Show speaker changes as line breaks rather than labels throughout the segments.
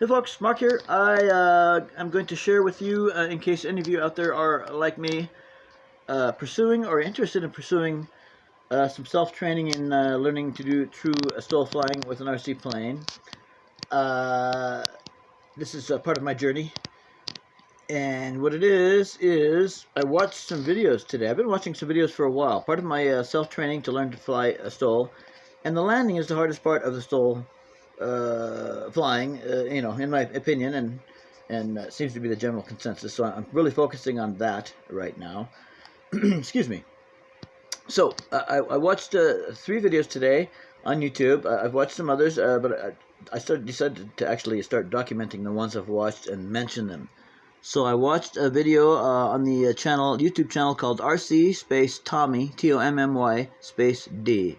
Hey folks, Mark here. I'm going to share with you, in case any of you out there are like me, pursuing or interested in pursuing some self-training in learning to do true STOL flying with an RC plane. This is part of my journey, and what it is I watched some videos today. I've been watching some videos for a while. Part of my self-training to learn to fly a STOL, and the landing is the hardest part of the STOL flying, in my opinion, and seems to be the general consensus. So I'm really focusing on that right now. Excuse me. So I watched 3 videos today on YouTube. I've watched some others, but I decided to actually start documenting the ones I've watched and mention them. So I watched a video on the YouTube channel called RC space Tommy, Tommy space D.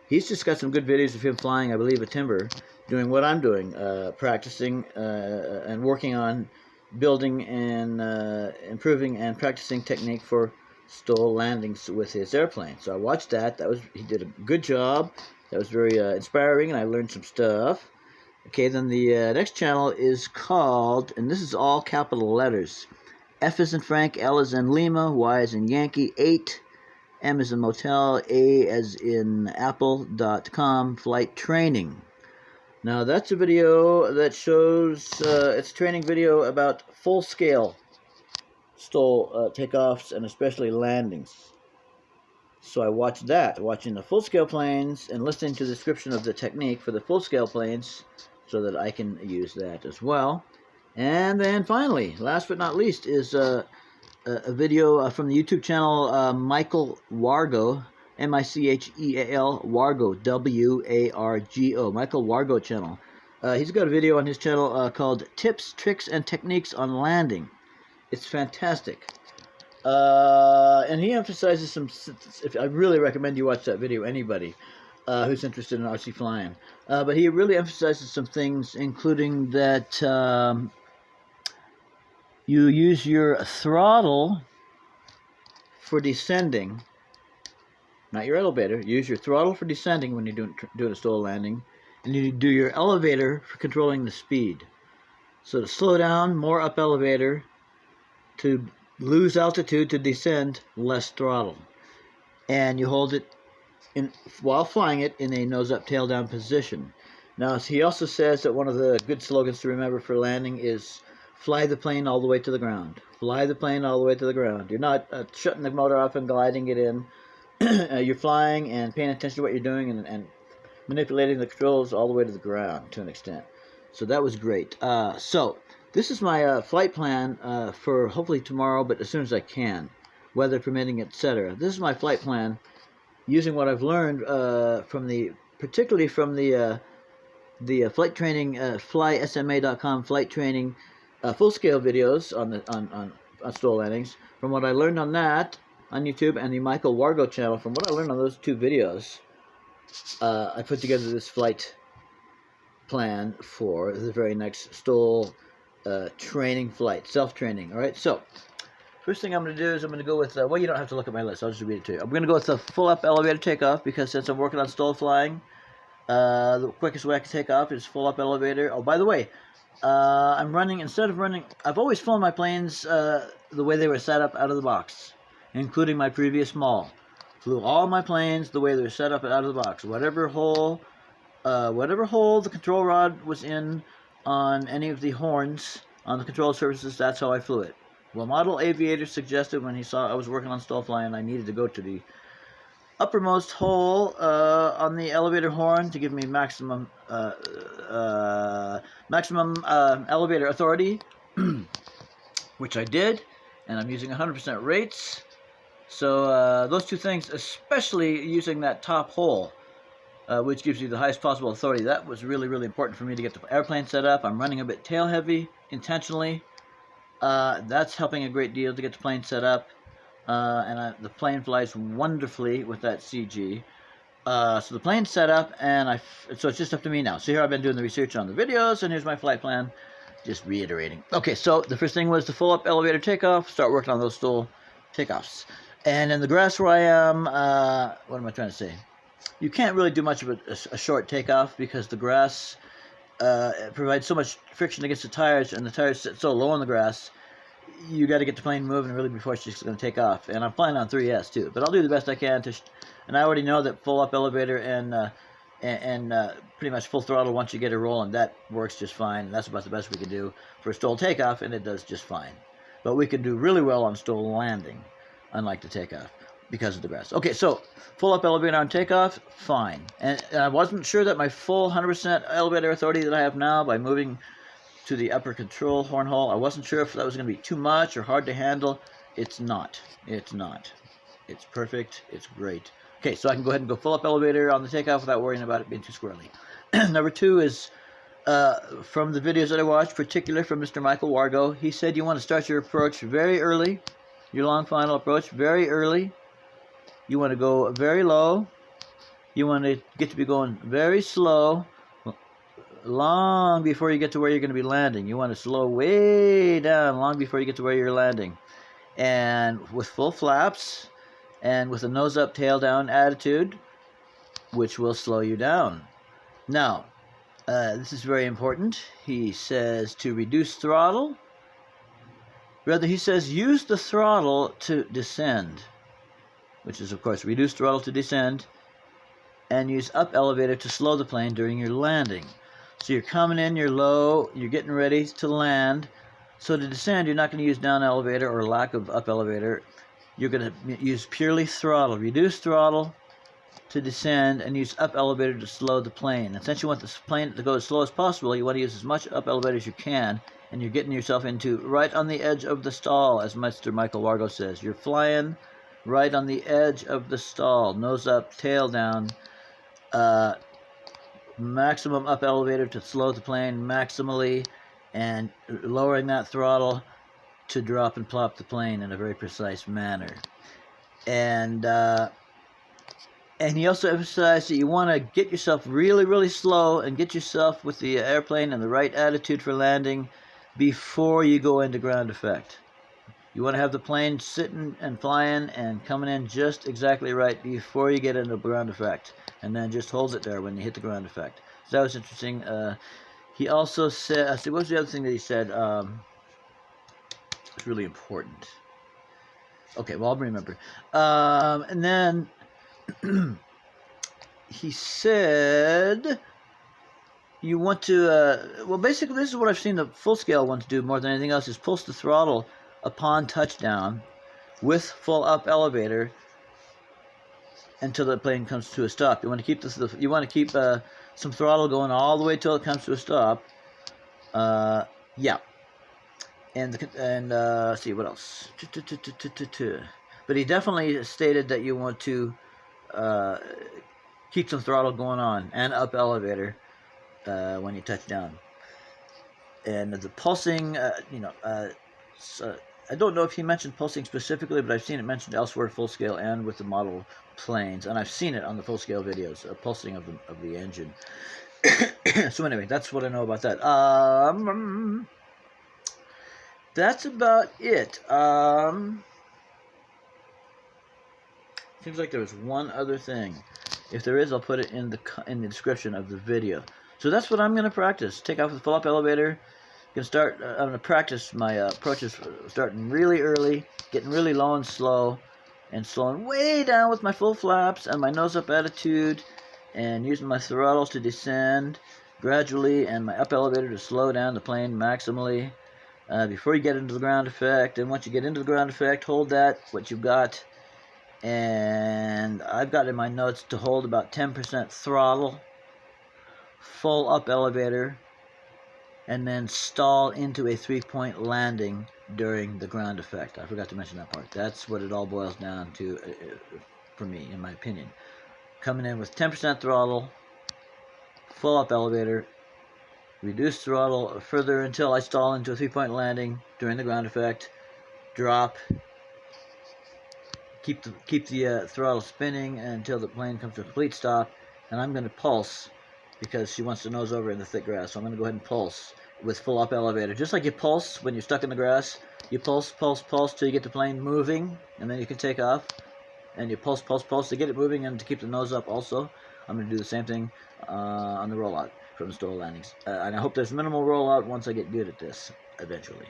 He's just got some good videos of him flying, I believe, a timber, doing what I'm doing, practicing and working on building and improving and practicing technique for STOL landings with his airplane. So I watched that. He did a good job. That was very inspiring, and I learned some stuff. Okay, then the next channel is called, and this is all capital letters, F as in Frank, L as in Lima, Y as in Yankee, 8, M as in Motel, A as in Apple.com, flight training. Now that's a video that shows, it's a training video about full-scale STOL takeoffs and especially landings. So I watched that, watching the full-scale planes and listening to the description of the technique for the full-scale planes so that I can use that as well. And then finally, last but not least, is a video from the YouTube channel Michael Wargo, M-I-C-H-E-A-L, Wargo, W-A-R-G-O, Michael Wargo channel. He's got a video on his channel called Tips, Tricks, and Techniques on Landing. It's fantastic. And he emphasizes some, I really recommend you watch that video, anybody who's interested in RC flying. But he really emphasizes some things, including that you use your throttle for descending, not your elevator. Use your throttle for descending when you're doing a STOL landing, and you do your elevator for controlling the speed. So to slow down, more up elevator. To lose altitude, to descend, less throttle. And you hold it while flying it in a nose up, tail down position. Now, he also says that one of the good slogans to remember for landing is fly the plane all the way to the ground. Fly the plane all the way to the ground. You're not shutting the motor off and gliding it in. You're flying and paying attention to what you're doing and manipulating the controls all the way to the ground to an extent. So that was great. So this is my flight plan for hopefully tomorrow, but as soon as I can, weather permitting, etc. This is my flight plan using what I've learned particularly from the flight training, flysma.com flight training full-scale videos on STOL landings. From what I learned on that on YouTube and the Michael Wargo channel, from what I learned on those 2 videos, I put together this flight plan for the very next STOL training flight, self-training. All right, so first thing I'm going to do is I'm going to go with, well, you don't have to look at my list. I'll just read it to you. I'm going to go with the full-up elevator takeoff because since I'm working on STOL flying, the quickest way I can take off is full-up elevator. Oh, by the way, instead of running, I've always flown my planes the way they were set up out of the box, including my previous Maule. Flew all my planes the way they were set up out of the box. Whatever hole the control rod was in on any of the horns on the control surfaces, that's how I flew it. Well, Model Aviator suggested when he saw I was working on STOL flying, I needed to go to the uppermost hole on the elevator horn to give me maximum elevator authority, which I did, and I'm using 100% rates. So those 2 things, especially using that top hole, which gives you the highest possible authority, that was really, really important for me to get the airplane set up. I'm running a bit tail heavy intentionally. That's helping a great deal to get the plane set up. The plane flies wonderfully with that CG. So the plane's set up, so it's just up to me now. So here I've been doing the research on the videos, and here's my flight plan, just reiterating. Okay, so the first thing was the full-up elevator takeoff. Start working on those STOL takeoffs. And in the grass where I am, what am I trying to say? You can't really do much of a short takeoff because the grass it provides so much friction against the tires, and the tires sit so low on the grass, you got to get the plane moving really before she's going to take off. And I'm flying on 3S too, but I'll do the best I can to. And I already know that full up elevator and pretty much full throttle once you get her rolling, that works just fine. That's about the best we can do for a STOL takeoff, and it does just fine. But we can do really well on STOL landing, unlike the takeoff, because of the grass. Okay, so full up elevator on takeoff, fine. And I wasn't sure that my full 100% elevator authority that I have now by moving to the upper control horn hole, I wasn't sure if that was going to be too much or hard to handle. It's not. It's not. It's perfect. It's great. Okay, so I can go ahead and go full up elevator on the takeoff without worrying about it being too squirrely. Number 2 is from the videos that I watched, particularly from Mr. Michael Wargo. He said you want to start your approach very early, your long final approach very early. You want to go very low. You want to get to be going very slow, long before you get to where you're going to be landing. You want to slow way down long before you get to where you're landing. And with full flaps and with a nose up, tail down attitude, which will slow you down. Now, this is very important. He says to reduce throttle. Rather, he says use the throttle to descend, which is, of course, reduce throttle to descend, and use up elevator to slow the plane during your landing. So you're coming in, you're low, you're getting ready to land. So to descend, you're not going to use down elevator or lack of up elevator. You're going to use purely throttle. Reduce throttle to descend and use up elevator to slow the plane. And since you want the plane to go as slow as possible, you want to use as much up elevator as you can, and you're getting yourself into right on the edge of the stall, as Mr. Michael Wargo says. You're flying right on the edge of the stall, nose up, tail down, maximum up elevator to slow the plane maximally, and lowering that throttle to drop and plop the plane in a very precise manner. And he also emphasized that you want to get yourself really, really slow and get yourself with the airplane in the right attitude for landing before you go into ground effect. You want to have the plane sitting and flying and coming in just exactly right before you get into ground effect, and then just hold it there when you hit the ground effect. So that was interesting. He also said, what was the other thing that he said? It's really important. Okay, well, I'll remember. And then he said you want to, well, basically this is what I've seen the full scale ones do more than anything else, is pulse the throttle upon touchdown with full up elevator until the plane comes to a stop. You want to keep some throttle going all the way till it comes to a stop. Yeah. And see what else. But he definitely stated that you want to keep some throttle going on and up elevator when you touch down. And the pulsing, I don't know if he mentioned pulsing specifically, but I've seen it mentioned elsewhere, full scale and with the model planes, and I've seen it on the full scale videos, pulsing of the engine. So anyway, that's what I know about that. That's about it. Seems like there was one other thing. If there is, I'll put it in the description of the video. So that's what I'm going to practice. Take off with the full up elevator. I'm going to practice my approaches, starting really early, getting really low and slow, and slowing way down with my full flaps and my nose up attitude, and using my throttles to descend gradually and my up elevator to slow down the plane maximally before you get into the ground effect. And once you get into the ground effect, hold that, what you've got. And I've got in my notes to hold about 10% throttle, full up elevator, and then stall into a 3-point landing during the ground effect. I forgot to mention that part. That's what it all boils down to for me, in my opinion. Coming in with 10% throttle, full up elevator, reduce throttle further until I stall into a 3-point landing during the ground effect, drop, keep the throttle spinning until the plane comes to a complete stop, and I'm going to pulse because she wants to nose over in the thick grass. So I'm going to go ahead and pulse with full up elevator. Just like you pulse when you're stuck in the grass, you pulse, pulse, pulse till you get the plane moving, and then you can take off. And you pulse, pulse, pulse to get it moving and to keep the nose up also. I'm going to do the same thing on the rollout. from STOL landings. And I hope there's minimal rollout once I get good at this eventually.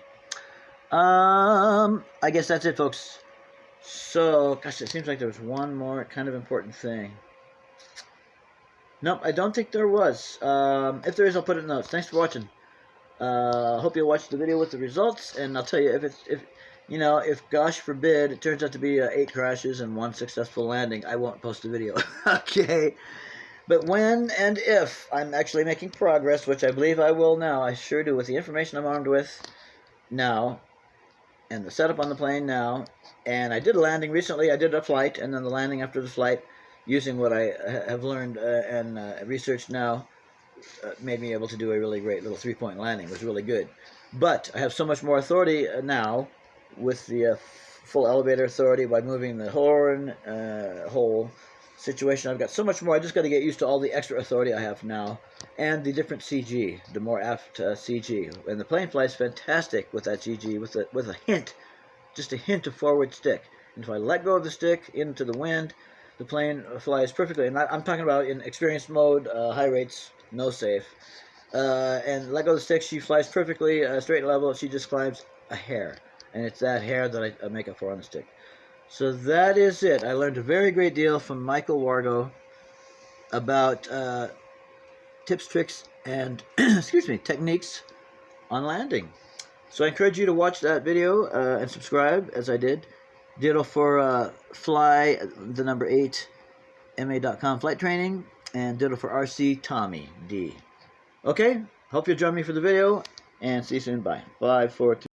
I guess that's it, folks. So, gosh, it seems like there was one more kind of important thing. Nope, I don't think there was. If there is, I'll put it in the notes. Thanks for watching. Hope you'll watch the video with the results, and I'll tell you if gosh forbid it turns out to be 8 crashes and 1 successful landing, I won't post the video. Okay. But when and if I'm actually making progress, which I believe I will now, I sure do, with the information I'm armed with now, and the setup on the plane now, and I did a landing recently, I did a flight, and then the landing after the flight, using what I have learned and researched now, made me able to do a really great little 3-point landing. It was really good. But I have so much more authority now, with the full elevator authority, by moving the horn, whole situation. I've got so much more. I just got to get used to all the extra authority I have now, and the different CG, the more aft CG. And the plane flies fantastic with that CG, with a hint, just a hint of forward stick. And if I let go of the stick into the wind, the plane flies perfectly. And I'm talking about in experienced mode, high rates, no safe. And let go of the stick, she flies perfectly straight and level. She just climbs a hair, and it's that hair that I make up for on the stick. So that is it. I learned a very great deal from Michael Wargo about tips, tricks, and excuse me, techniques on landing. So I encourage you to watch that video and subscribe, as I did. Ditto for fly, the number 8, ma.com flight training, and ditto for RC Tommy D. Okay, hope you'll join me for the video, and see you soon. Bye. 5, 4, 3.